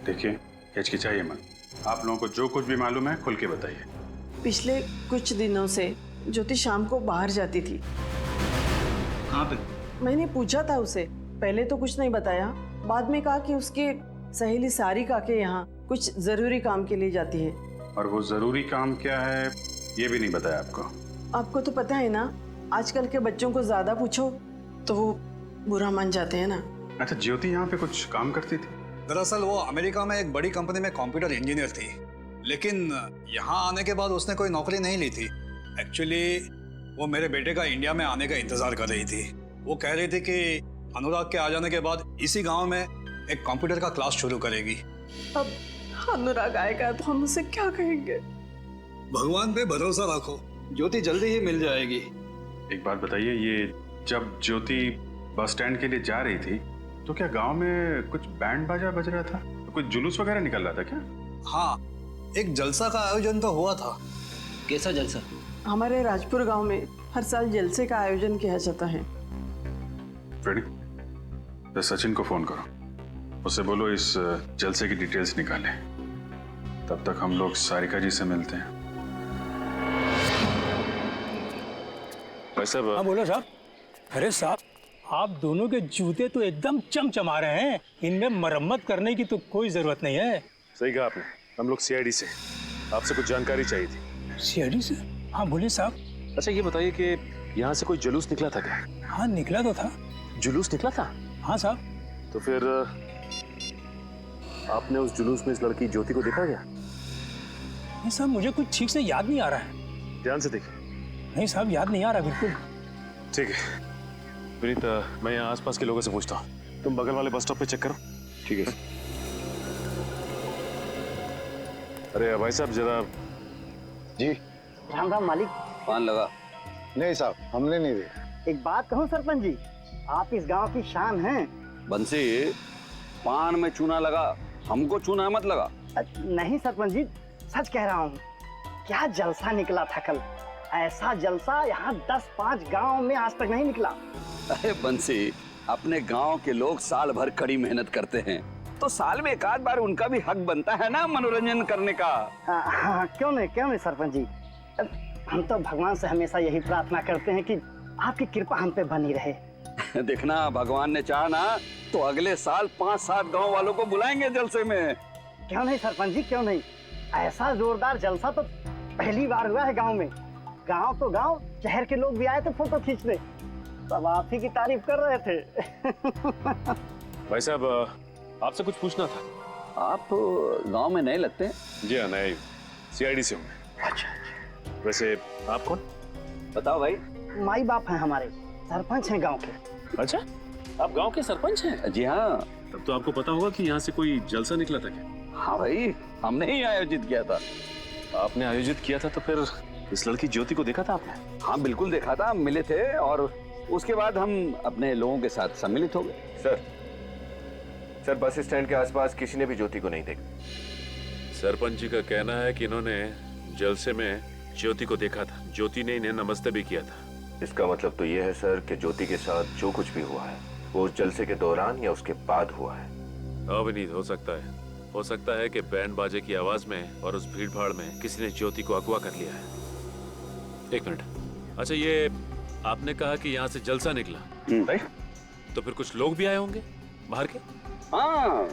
देखिए, हिचकिचाइए मत। आप लोगों को जो कुछ भी मालूम है खुल के बताइए। पिछले कुछ दिनों से ज्योति शाम को बाहर जाती थी। कहाँ पे? मैंने पूछा था उसे, पहले तो कुछ नहीं बताया, बाद में कहा कि उसकी सहेली सारिका के यहाँ कुछ जरूरी काम के लिए जाती है। और वो जरूरी काम क्या है ये भी नहीं बताया आपको? आपको तो पता है ना, आजकल के बच्चों को ज्यादा पूछो तो वो बुरा मान जाते हैं ना। अच्छा, ज्योति यहाँ पे कुछ काम करती थी? दरअसल वो अमेरिका में एक बड़ी कंपनी में कंप्यूटर इंजीनियर थी, लेकिन यहाँ आने के बाद उसने कोई नौकरी नहीं ली थी। एक्चुअली वो मेरे बेटे का इंडिया में आने का इंतजार कर रही थी। वो कह रही थी कि अनुराग के आ जाने के बाद इसी गांव में एक कंप्यूटर का क्लास शुरू करेगी। अब अनुराग आएगा तो हम उसे क्या कहेंगे? भगवान पे भरोसा रखो, ज्योति जल्दी ही मिल जाएगी। एक बात बताइए, ये जब ज्योति बस स्टैंड के लिए जा रही थी तो क्या गांव में कुछ बैंड बाजा बज रहा था? तो कुछ जुलूस वगैरह निकल रहा था क्या? हाँ, एक जलसा का आयोजन तो हुआ था। कैसा जलसा? हमारे राजपुर गांव में हर साल जलसे का आयोजन किया जाता है। फ्रेडी, तो सचिन को फोन करो, उससे बोलो इस जलसे की डिटेल्स निकाले। तब तक हम लोग सारिका जी से मिलते हैं। हाँ बोलो साहब। अरे साहब, आप दोनों के जूते तो एकदम चमचमा रहे हैं, इनमें मरम्मत करने की तो कोई जरूरत नहीं है। सही कहा आपने। हम लोग सीआईडी से, आपसे कुछ जानकारी चाहिए थी। सीआईडी से? हाँ बोलिए साहब। अच्छा, ये बताइए कि यहाँ से कोई जुलूस निकला था क्या? हाँ निकला तो था। जुलूस निकला था? हाँ साहब। तो फिर आपने उस जुलूस में इस लड़की ज्योति को देखा क्या? नहीं साहब, मुझे कुछ ठीक से याद नहीं आ रहा है। ध्यान से देखिए। नहीं साहब, याद नहीं आ रहा बिल्कुल। ठीक है विनीत, मैं यहाँ आसपास के लोगों से पूछता हूँ, तुम बगल वाले बस स्टॉप पे चेक करो। ठीक है। अरे भाई साहब जरा। जी। राम राम मालिक। पान लगा? नहीं साहब, हमने नहीं दिया। एक बात कहूँ सरपंच जी, आप इस गांव की शान हैं। बंसी, पान में चूना लगा, हमको चूना मत लगा। नहीं सरपंच जी, सच कह रहा हूँ। क्या जलसा निकला था कल, ऐसा जलसा यहाँ 10-5 गांव में आज तक नहीं निकला। अरे बंसी, अपने गांव के लोग साल भर कड़ी मेहनत करते हैं, तो साल में एक आध बार उनका भी हक बनता है ना मनोरंजन करने का। हाँ, क्यों नहीं सरपंच जी। हम तो भगवान से हमेशा यही प्रार्थना करते हैं कि आपकी कृपा हम पे बनी रहे। देखना भगवान ने चाहा ना तो अगले साल 5-7 गांव वालों को बुलाएंगे जलसे में। क्यों नहीं सरपंच जी, क्यों नहीं। ऐसा जोरदार जलसा तो पहली बार हुआ है गांव में। गांव तो गांव, शहर के लोग भी आए थे फोटो खींचने, सब आप ही की तारीफ कर रहे थे। भाई साहब आपसे कुछ पूछना था। आप गांव में नए लगते हैं? जी हाँ, नए CID से हूँ। अच्छा। वैसे आप कौन? बताओ भाई। माई बाप हैं हमारे, सरपंच हैं गांव के। अच्छा, आप गांव के सरपंच हैं? जी हाँ। तब तो आपको पता होगा कि यहाँ से कोई जलसा निकला था क्या? हाँ भाई, हमने ही आयोजित किया था। आपने आयोजित किया था तो फिर इस लड़की ज्योति को देखा था आपने? हाँ बिल्कुल देखा था, मिले थे और उसके बाद हम अपने लोगों के साथ सम्मिलित हो गए। सर बस स्टैंड के आसपास किसी ने भी ज्योति को नहीं देखा। सरपंच जी का कहना है कि इन्होंने जलसे में ज्योति को देखा था। ज्योति ने इन्हें नमस्ते भी किया था। इसका मतलब तो ये है सर कि ज्योति के साथ जो कुछ भी हुआ है वो उस जलसे के दौरान या उसके बाद हुआ है। अविनीत हो सकता है कि बैंड बाजे की आवाज में और उस भीड़ भाड़ में किसी ने ज्योति को अगवा कर लिया है। एक मिनट, अच्छा ये आपने कहा कि यहाँ से जलसा निकला, तो फिर कुछ लोग भी आए होंगे बाहर के? हाँ,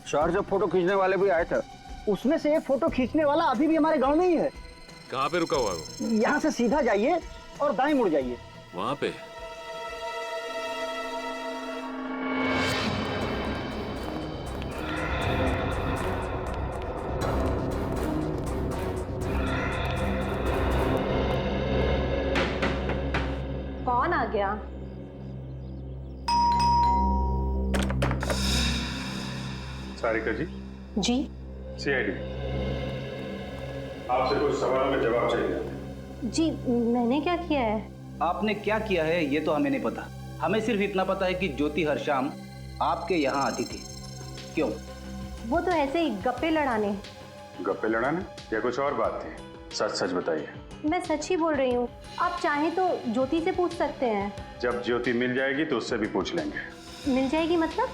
शहर से फोटो खींचने वाले भी आए थे। उसमें से एक फोटो खींचने वाला अभी भी हमारे गांव में ही है। कहाँ पे रुका हुआ है वो? यहाँ से सीधा जाइए और दाएं मुड़ जाइए। वहाँ पे? कौन आ गया? सारिका जी। जी। CID आपसे कुछ सवालों के जवाब चाहिए। जी, मैंने क्या किया है? आपने क्या किया है ये तो हमें नहीं पता। हमें सिर्फ इतना पता है कि ज्योति हर शाम आपके यहाँ आती थी। क्यों? वो तो ऐसे ही गप्पे लड़ाने। गप्पे लड़ाने या कुछ और बात थी? सच सच बताइए। मैं सच ही बोल रही हूँ, आप चाहें तो ज्योति से पूछ सकते हैं। जब ज्योति मिल जाएगी तो उससे भी पूछ लेंगे। मिल जाएगी मतलब?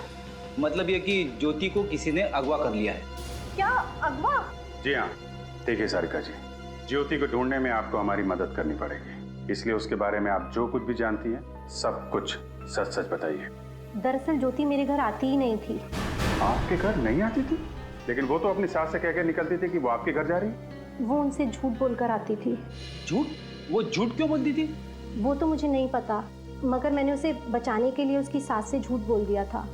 मतलब ये कि ज्योति को किसी ने अगवा कर लिया है। क्या अगवा? जी हाँ, देखिए सारिका जी, ज्योति को ढूंढने में आपको हमारी मदद करनी पड़ेगी, इसलिए उसके बारे में आप जो कुछ भी जानती हैं सब कुछ सच सच बताइए। दरअसल ज्योति मेरे घर आती ही नहीं थी। आपके घर नहीं आती थी? लेकिन वो तो अपनी सास से कह के निकलती थी कि वो आपके घर जा रही। वो उनसे झूठ बोलकर आती थी। झूठ? वो झूठ क्यों बोलती थी? वो तो मुझे नहीं पता, मगर मैंने उसे बचाने के लिए उसकी सास से झूठ बोल दिया था।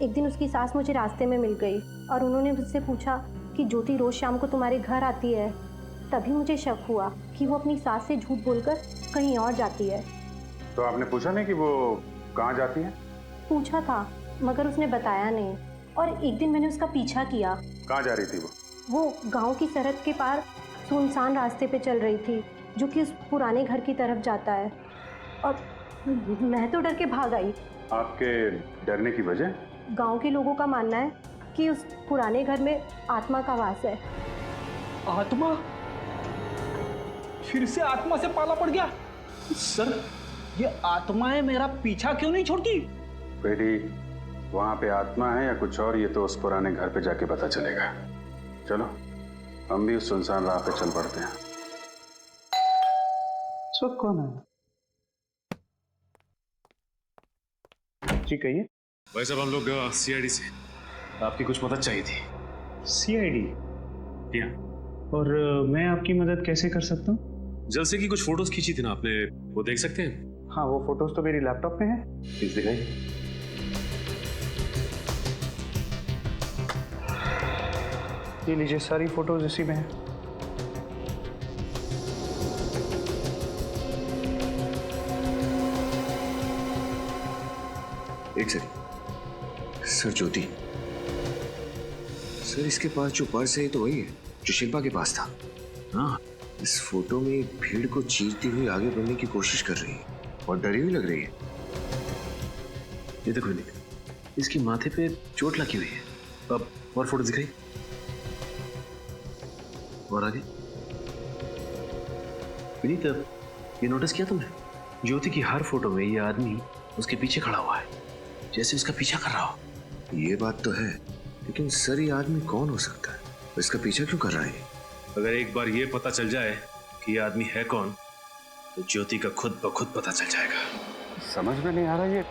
एक दिन उसकी सास मुझे रास्ते में मिल गई और उन्होंने मुझसे पूछा कि ज्योति रोज शाम को तुम्हारे घर आती है। तभी मुझे शक हुआ कि वो अपनी सास से झूठ बोलकर कहीं और जाती है। तो आपने पूछा नहीं कि वो कहाँ जाती है? पूछा था मगर उसने बताया नहीं, और एक दिन मैंने उसका पीछा किया। कहाँ जा रही थी वो? वो गांव की सरहद के पार सुनसान रास्ते पे चल रही थी जो कि उस पुराने घर की तरफ जाता है, और मैं तो डर के भाग आई। आपके डरने की वजह? गांव के लोगों का मानना है कि उस पुराने घर में आत्मा का वास है। आत्मा? फिर से आत्मा से पाला पड़ गया? सर, ये आत्माएं मेरा पीछा क्यों नहीं छोड़ती? बेटी, वहां पे आत्मा है या कुछ और, ये तो उस पुराने घर पे जाके पता चलेगा। चलो हम भी उस सुनसान राह पे चल पड़ते हैं। इस वक्त कौन है? जी कहिए। भाई साहब हम लोग CID से, आपकी कुछ मदद चाहिए थी। CID? क्या? और मैं आपकी मदद कैसे कर सकता हूँ? जलसे की कुछ फोटोज खींची थी ना आपने, वो देख सकते हैं? हाँ, वो फोटोज तो मेरी लैपटॉप में है। प्लीज दिखाइए। ये लीजिए, सारी फोटोज इसी में है। एक सेकंड सर, ज्योति सर, इसके पास जो पर्स है ये तो वही है जो शिल्पा के पास था। हाँ, इस फोटो में भीड़ को चीरती हुई आगे बढ़ने की कोशिश कर रही है और डरी हुई लग रही है। ये देखो निक, इसकी माथे पे चोट लगी हुई है। अब और फोटो दिखाई, और आगे। विनीत, ये नोटिस किया तुमने? ज्योति की हर फोटो में ये आदमी उसके पीछे खड़ा हुआ है, जैसे उसका पीछा कर रहा हो। ये बात तो है, लेकिन सर ये आदमी कौन हो सकता है? इसका पीछा क्यों कर रहा है? अगर एक बार ये पता चल जाए कि ये आदमी है कौन, तो ज्योति का खुद ब खुद पता चल जाएगा। समझ में नहीं आ रहा ये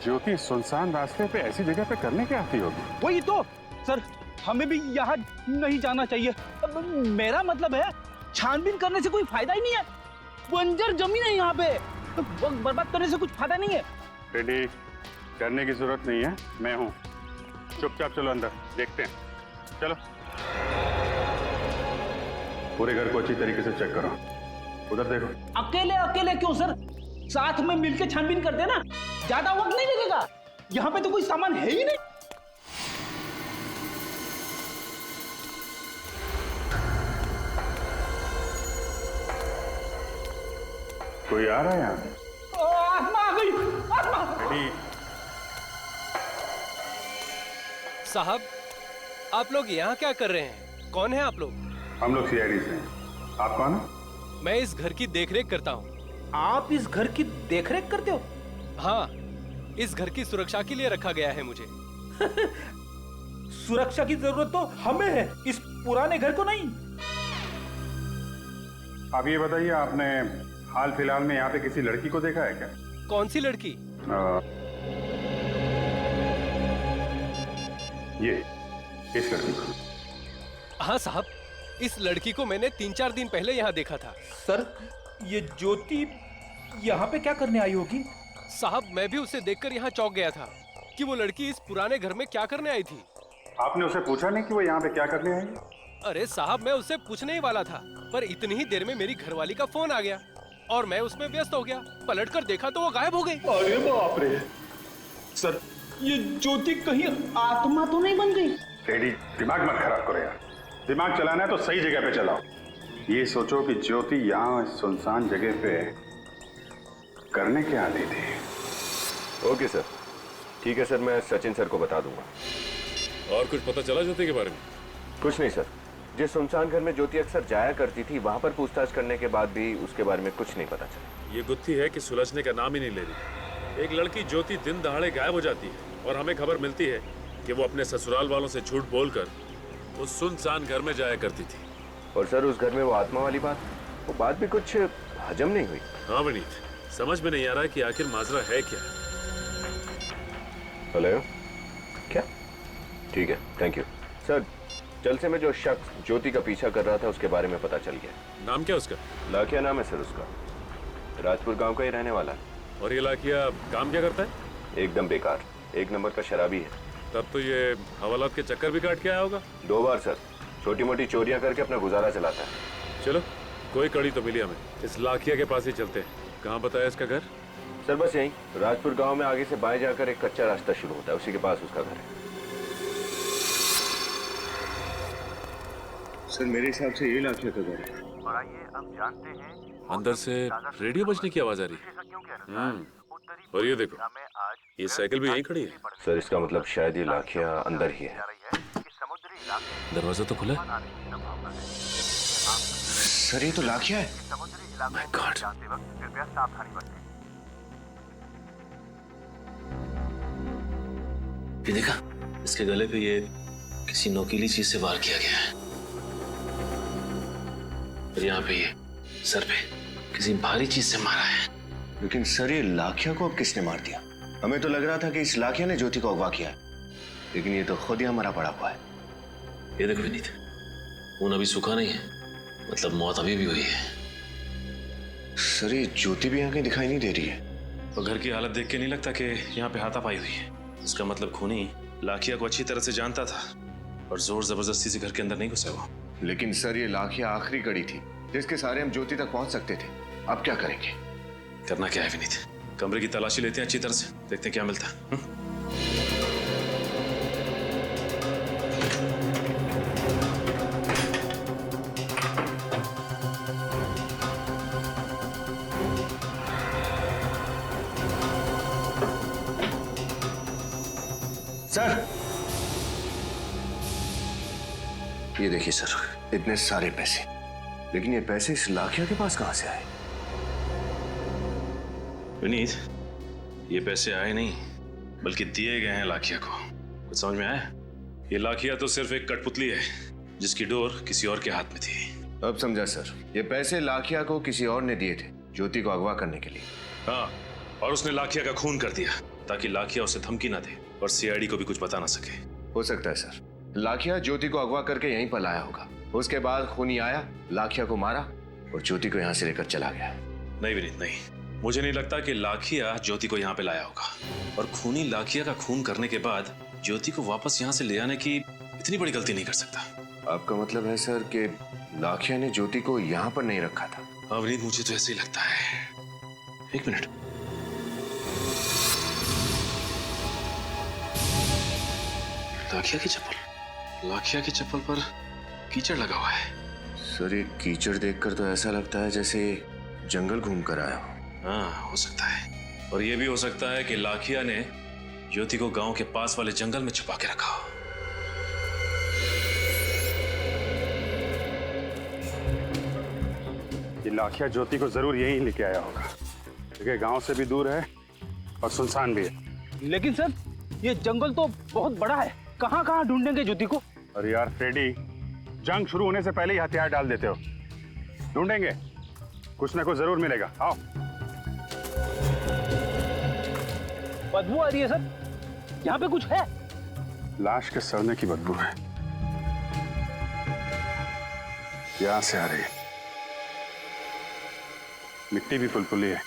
ज्योति सुनसान रास्ते पे ऐसी जगह पे करने क्या आती होगी? वही तो सर, हमें भी यहाँ नहीं जाना चाहिए। अब मेरा मतलब है छानबीन करने से कोई फायदा ही नहीं है। बंजर जमीन है यहाँ पे, वक्त बर्बाद करने से कुछ फायदा नहीं है। रेडी करने की जरूरत नहीं है, मैं हूँ। चुपचाप चलो अंदर, देखते हैं। चलो पूरे घर को अच्छी तरीके से चेक करो। उधर देखो। अकेले अकेले क्यों सर, साथ में मिलके छानबीन करते हैं ना, ज्यादा वक्त नहीं लगेगा। यहाँ पे तो कोई सामान है ही नहीं। कोई आ रहा है यहाँ? आत्मा आ गई, आत्मा। रेडी साहब, आप लोग यहाँ क्या कर रहे हैं? कौन है आप लोग? हम लोग सीआईडी से हैं। आप कौन है? मैं इस घर की देखरेख करता हूँ। आप इस घर की देखरेख करते हो? हाँ, इस घर की सुरक्षा के लिए रखा गया है मुझे। सुरक्षा की जरूरत तो हमें है, इस पुराने घर को नहीं। आप ये बताइए, आपने हाल फिलहाल में यहाँ पे किसी लड़की को देखा है क्या? कौन सी लड़की? ये इस लड़की को। हाँ साहब, इस लड़की को मैंने 3-4 दिन पहले यहाँ देखा था। सर, ये ज्योति यहाँ पे क्या करने आई होगी? साहब, मैं भी उसे देखकर यहाँ चौंक गया था कि वो लड़की इस पुराने घर में क्या करने आई थी। आपने उसे पूछा नहीं कि वो यहाँ पे क्या करने आई? अरे साहब, मैं उससे पूछने ही वाला था, पर इतनी ही देर में मेरी घरवाली का फोन आ गया और मैं उसमें व्यस्त हो गया। पलटकर देखा तो वो गायब हो गई। अरे बाप रे! सर, ये ज्योति कहीं आत्मा तो नहीं बन गई? रेडी, दिमाग मत खराब करो यार। दिमाग चलाना है तो सही जगह पे चलाओ। ये सोचो कि ज्योति यहाँ सुनसान जगह पे करने क्या आ रही थी। ओके सर, ठीक है सर, मैं सचिन सर को बता दूंगा। और कुछ पता चला ज्योति के बारे में? कुछ नहीं सर, जिस सुनसान घर में ज्योति अक्सर जाया करती थी वहां पर पूछताछ करने के बाद भी उसके बारे में कुछ नहीं पता चला। ये गुत्थी है कि सुलझने का नाम ही नहीं ले रही। एक लड़की ज्योति दिन दहाड़े गायब हो जाती है और हमें खबर मिलती है कि वो अपने ससुराल वालों से झूठ बोलकर उस सुनसान घर में जाया करती थी। और सर, उस घर में वो आत्मा वाली बात, वो बात भी कुछ हजम नहीं हुई। हाँ विनीत, समझ में नहीं आ रहा कि आखिर माजरा है क्या। हेलो, क्या? ठीक है, थैंक यू सर। जलसे में जो शख्स ज्योति का पीछा कर रहा था उसके बारे में पता चल गया। नाम क्या उसका? लाखिया नाम है सर उसका, राजपुर गांव का ही रहने वाला है। और ये लाखिया काम क्या करता है? एकदम बेकार, 1 नंबर का शराबी है। तब तो ये हवालात के चक्कर भी काट के आया होगा। 2 बार सर, छोटी मोटी चोरियां करके अपना गुजारा चलाता है। चलो, कोई कड़ी तो मिली हमें, इस लाखिया के पास ही चलते हैं। कहाँ बताया इसका घर? सर बस यहीं, राजपुर गांव में आगे से बाएं जाकर एक कच्चा रास्ता शुरू होता है, उसी के पास उसका घर है। सर मेरे हिसाब से ये लाखिया का घर है। और आइए अब जानते हैं अंदर से रेडियो बजने की आवाज आ रही है। और ये देखो, ये साइकिल भी यहीं खड़ी है। सर इसका मतलब शायद ये लाखिया अंदर ही है। दरवाजा तो खुला है। सर ये तो लाखिया है। My God. कृपया सावधानी बरतें। ये देखा, इसके गले पे ये किसी नोकीली चीज से वार किया गया है। और यहाँ पे ये सर पे किसी भारी चीज से मारा है। लेकिन सर ये लाखिया को अब किसने मार दिया? हमें तो लग रहा था कि इस लाखिया ने ज्योति को अगवा किया है, लेकिन ये तो खुद ही हमारा पड़ा हुआ है। ये देखो विनीत, खून अभी सूखा नहीं है, मतलब मौत अभी भी हुई है। सर ये ज्योति भी यहाँ कहीं दिखाई नहीं दे रही है। और घर की हालत देख के नहीं लगता कि यहाँ पे हाथापाई हुई है। इसका मतलब खूनी लाखिया को अच्छी तरह से जानता था और जोर जबरदस्ती से घर के अंदर नहीं घुसा वो। लेकिन सर ये लाखिया आखिरी कड़ी थी जिसके सहारे हम ज्योति तक पहुंच सकते थे। अब क्या करेंगे? करना क्या है विनीत, कमरे की तलाशी लेते हैं अच्छी तरह से, देखते हैं क्या मिलता है। सर ये देखिए सर, इतने सारे पैसे, लेकिन ये पैसे इस लाखिया के पास कहां से आए? विनीत, ये पैसे आए नहीं बल्कि दिए गए हैं लाखिया को। कुछ समझ में आया? ये लाखिया तो सिर्फ एक कठपुतली है जिसकी डोर किसी और के हाथ में थी। अब समझा सर, ये पैसे लाखिया को किसी और ने दिए थे ज्योति को अगवा करने के लिए। हाँ, और उसने लाखिया का खून कर दिया ताकि लाखिया उसे धमकी ना दे और सीआईडी को भी कुछ बता ना सके। हो सकता है सर, लाखिया ज्योति को अगवा करके यहीं पर लाया होगा। उसके बाद खूनी आया, लाखिया को मारा और ज्योति को यहाँ से लेकर चला गया। नहीं विनीत, नहीं, मुझे नहीं लगता कि लाखिया ज्योति को यहाँ पे लाया होगा। और खूनी लाखिया का खून करने के बाद ज्योति को वापस यहाँ से ले आने की इतनी बड़ी गलती नहीं कर सकता। आपका मतलब है सर कि लाखिया ने ज्योति को यहाँ पर नहीं रखा था? हाँ विनीत, मुझे तो ऐसे ही लगता है। एक मिनट, लाखिया की चप्पल पर कीचड़ लगा हुआ है। सर ये कीचड़ देखकर तो ऐसा लगता है जैसे जंगल घूम कर आया हो। हाँ, हो सकता है। और ये भी हो सकता है कि लाखिया ने ज्योति को गांव के पास वाले जंगल में छुपा के रखा हो। ये लाखिया ज्योति को जरूर यहीं लेके आया होगा, क्योंकि गांव से भी दूर है और सुनसान भी है। लेकिन सर ये जंगल तो बहुत बड़ा है, कहाँ कहाँ ढूंढेंगे ज्योति को? अरे यार फ्रेडी, जंग शुरू होने से पहले ही हथियार डाल देते हो। ढूंढेंगे, कुछ ना कुछ जरूर मिलेगा। आओ। बदबू आ रही है सर, यहाँ पे कुछ है? लाश के सड़ने की बदबू है, यहां से आ रही है। मिट्टी भी फुलफुली है,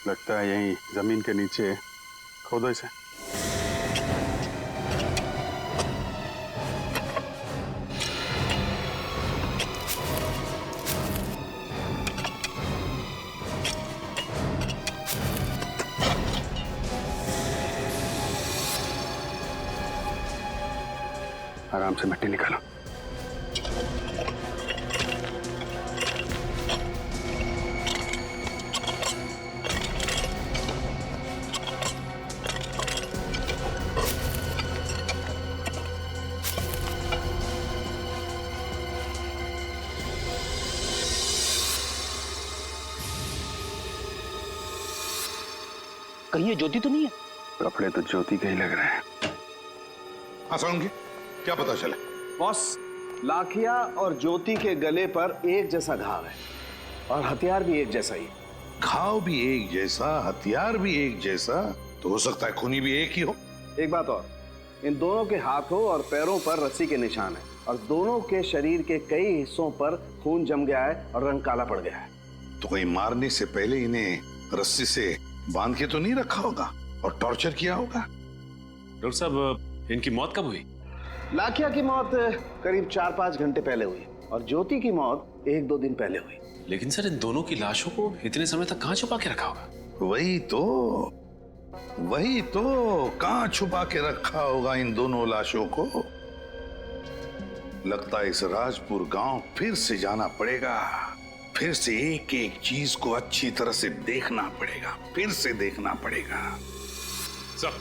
लगता है यहीं जमीन के नीचे खोदो इसे। आराम से मिट्टी निकालो। कहीं ये ज्योति तो नहीं है? कपड़े तो ज्योति के ही लग रहे हैं। हाँ साउंड, क्या पता चले? बॉस, लाखिया और ज्योति के गले पर एक जैसा घाव है और हथियार भी एक जैसा ही। घाव भी एक जैसा, हथियार भी एक जैसा, तो हो सकता है खूनी भी एक ही हो। एक बात और, इन दोनों के हाथों और पैरों पर रस्सी के निशान है और दोनों के शरीर के कई हिस्सों पर खून जम गया है और रंग काला पड़ गया है। तो कहीं मारने से पहले इन्हें रस्सी से बांध के तो नहीं रखा होगा और टॉर्चर किया होगा? डॉक्टर साहब, इनकी मौत कब हुई? लाखिया की मौत करीब 4-5 घंटे पहले हुई और ज्योति की मौत 1-2 दिन पहले हुई। लेकिन सर, इन दोनों की लाशों को इतने समय तक कहाँ छुपा के रखा होगा? वही तो कहाँ छुपा के रखा होगा इन दोनों लाशों को? लगता है इस राजपुर गांव फिर से जाना पड़ेगा, फिर से एक एक चीज को अच्छी तरह से देखना पड़ेगा, फिर से देखना पड़ेगा। सर,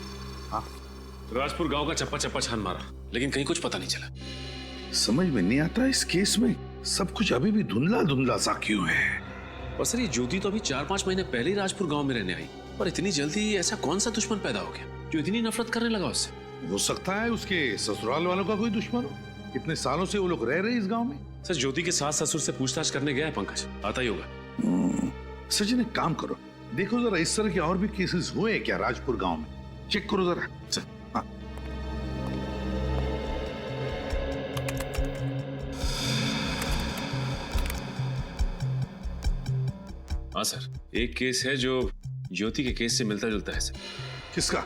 हाँ, राजपुर गांव का चप्पा चप्पा छान मारा, लेकिन कहीं कुछ पता नहीं चला। समझ में नहीं आता इस केस में सब कुछ अभी भी धुंधला धुंधला सा क्यों है। और सर, ये ज्योति तो अभी 4-5 महीने पहले ही राजपुर गांव में रहने आई, और इतनी जल्दी ऐसा कौन सा दुश्मन पैदा हो गया जो इतनी नफरत करने लगा उससे? हो सकता है उसके ससुराल वालों का कोई दुश्मन हो। इतने सालों से वो लोग रह रहे इस गांव में। सर, ज्योति के सास ससुर से पूछताछ करने गया है पंकज, आता ही होगा। सचिन, एक काम करो, देखो जरा इस तरह के और भी केसेस हुए क्या राजपुर गांव में, चेक करो जरा। हाँ। हाँ सर, एक केस है जो ज्योति के केस से मिलता जुलता है सर। किसका?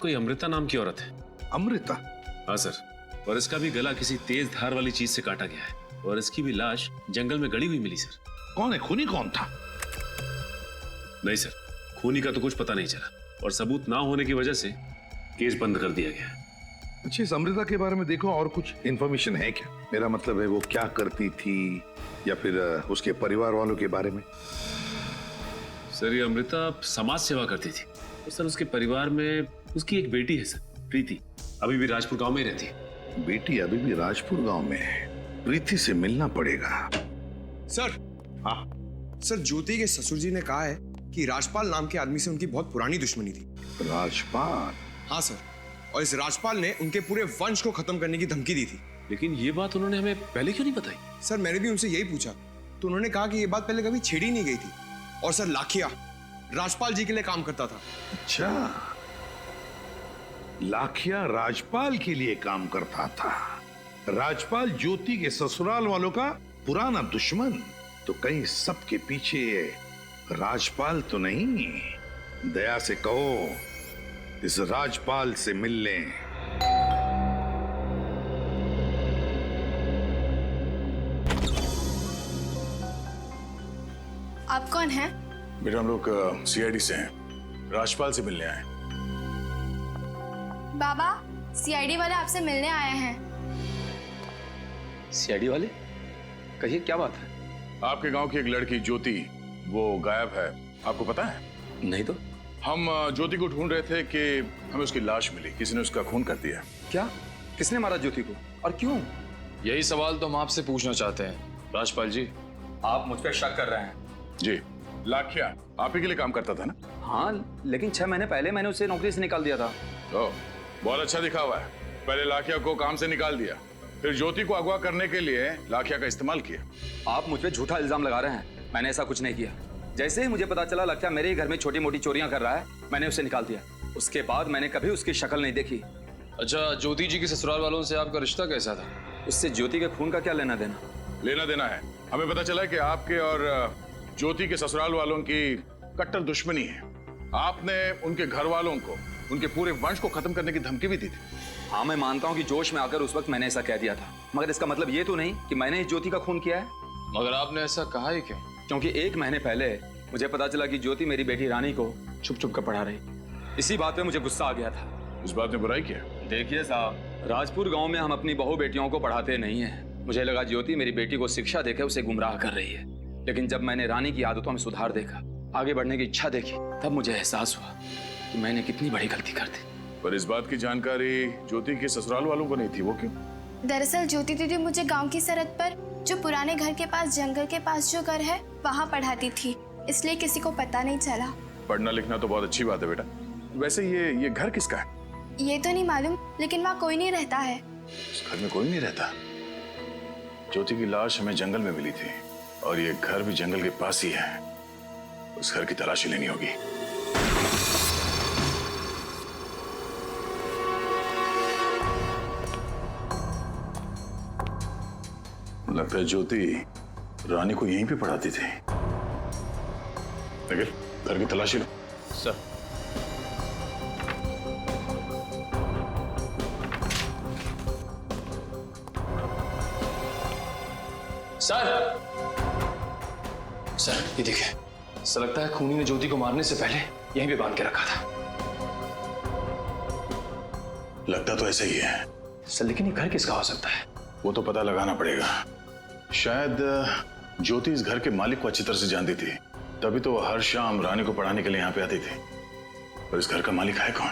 कोई अमृता नाम की औरत है। अमृता? हाँ सर, और इसका भी गला किसी तेज धार वाली चीज से काटा गया है और इसकी भी लाश जंगल में गड़ी हुई मिली सर। कौन है खूनी? कौन था? नहीं सर, खूनी का तो कुछ पता नहीं चला और सबूत ना होने की वजह से केस बंद कर दिया गया। अच्छा, इस अमृता के बारे में देखो और कुछ इंफॉर्मेशन है क्या? मेरा मतलब है वो क्या करती थी या फिर उसके परिवार वालों के बारे में। सर, ये अमृता समाज सेवा करती थी और सर उसके परिवार में उसकी एक बेटी है सर, प्रीति, अभी भी राजपुर गांव में ही रहती है। बेटी अभी भी राजपुर गांव में है? प्रीति से मिलना पड़ेगा। सर। हाँ सर, ज्योति के ससुर जी ने कहा है कि राजपाल नाम के आदमी से उनकी बहुत पुरानी दुश्मनी थी। राजपाल? हाँ सर, और इस राजपाल ने उनके पूरे वंश को खत्म करने की धमकी दी थी। लेकिन ये बात उन्होंने हमें पहले क्यों नहीं बताई? सर, मैंने भी उनसे यही पूछा तो उन्होंने कहा कि ये बात पहले कभी छेड़ी नहीं गई थी। और सर, राजपाल जी के लिए काम करता था। अच्छा, लाखिया राजपाल के लिए काम करता था। राजपाल ज्योति के ससुराल वालों का पुराना दुश्मन। तो कहीं सबके पीछे राजपाल तो नहीं? दया से कहो इस राजपाल से मिल लें। आप कौन हैं? बेटा हम लोग सीआईडी से हैं, राजपाल से मिलने आए। बाबा, सीआईडी वाले आपसे मिलने आए हैं। सीआईडी वाले? कहिए क्या बात है? आपके गांव की एक लड़की ज्योति, वो गायब है, आपको पता है? नहीं तो। हम ज्योति को ढूंढ रहे थे कि हमें उसकी लाश मिली, किसी ने उसका खून कर दिया। क्या? किसने मारा ज्योति को और क्यों? यही सवाल तो हम आपसे पूछना चाहते हैं राजपाल जी। आप मुझ पर शक कर रहे हैं? जी। लाखिया आप ही के लिए काम करता था ना? हाँ, लेकिन 6 महीने पहले मैंने उसे नौकरी से निकाल दिया था। ओह, बहुत अच्छा दिखा हुआ है। पहले लाखिया को काम से निकाल दिया, फिर ज्योति को अगवा करने के लिए लाखिया का इस्तेमाल किया। आप मुझ पे झूठा इल्जाम लगा रहे हैं। मैंने ऐसा कुछ नहीं किया। जैसे ही मुझे पता चला लाखिया मेरे ही घर में छोटी मोटी चोरियां कर रहा है, मैंने उसे निकाल दिया। उसके बाद मैंने कभी उसकी शक्ल नहीं देखी। अच्छा, ज्योति जी के ससुराल वालों से आपका रिश्ता कैसा था? उससे ज्योति के खून का क्या लेना देना? लेना देना है। हमें पता चला कि आपके और ज्योति के ससुराल वालों की कट्टर दुश्मनी है। आपने उनके घर वालों को, उनके पूरे वंश को खत्म करने की धमकी भी दी थी। हाँ, मैं मानता हूँ कि जोश में आकर उस वक्त मैंने ऐसा कह दिया था, मगर इसका मतलब ये तो नहीं कि मैंने इस ज्योति का खून किया है। मगर आपने ऐसा कहा ही क्यों? क्योंकि 1 महीने पहले मुझे पता चला कि ज्योति मेरी बेटी रानी को छुप छुप कर पढ़ा रही। इसी बात पे मुझे गुस्सा आ गया था। इस बात में बुराई क्या? देखिए साहब, राजपुर गांव में हम अपनी बहू बेटियों को पढ़ाते नहीं हैं। मुझे लगा ज्योति मेरी बेटी को शिक्षा देकर उसे गुमराह कर रही है, लेकिन जब मैंने रानी की आदतों में सुधार देखा, आगे बढ़ने की इच्छा देखी, तब मुझे एहसास हुआ कि मैंने कितनी बड़ी गलती कर दी। पर इस बात की जानकारी ज्योति के ससुराल वालों को नहीं थी, वो क्यों? दरअसल ज्योति दीदी मुझे गांव की सरहद पर जो पुराने घर के पास, जंगल के पास जो घर है, वहाँ पढ़ाती थी, इसलिए किसी को पता नहीं चला। पढ़ना लिखना तो बहुत अच्छी बात है बेटा। वैसे ये घर किसका है? ये तो नहीं मालूम, लेकिन वहाँ कोई नहीं रहता है। इस घर में कोई नहीं रहता? ज्योति की लाश हमें जंगल में मिली थी और ये घर भी जंगल के पास ही है। उस घर की तलाशी लेनी होगी। लगता है ज्योति रानी को यहीं पे पढ़ाती थी। निखिल, घर की तलाशी लो। सर। सर, ये देखिए, ऐसा लगता है खूनी ने ज्योति को मारने से पहले यहीं पे बांध के रखा था। लगता तो ऐसा ही है सर, लेकिन ये घर किसका हो सकता है? वो तो पता लगाना पड़ेगा। शायद ज्योति इस घर के मालिक को अच्छी तरह से जानती थी, तभी तो वो हर शाम रानी को पढ़ाने के लिए यहाँ पे आती थी। पर इस घर का मालिक है कौन?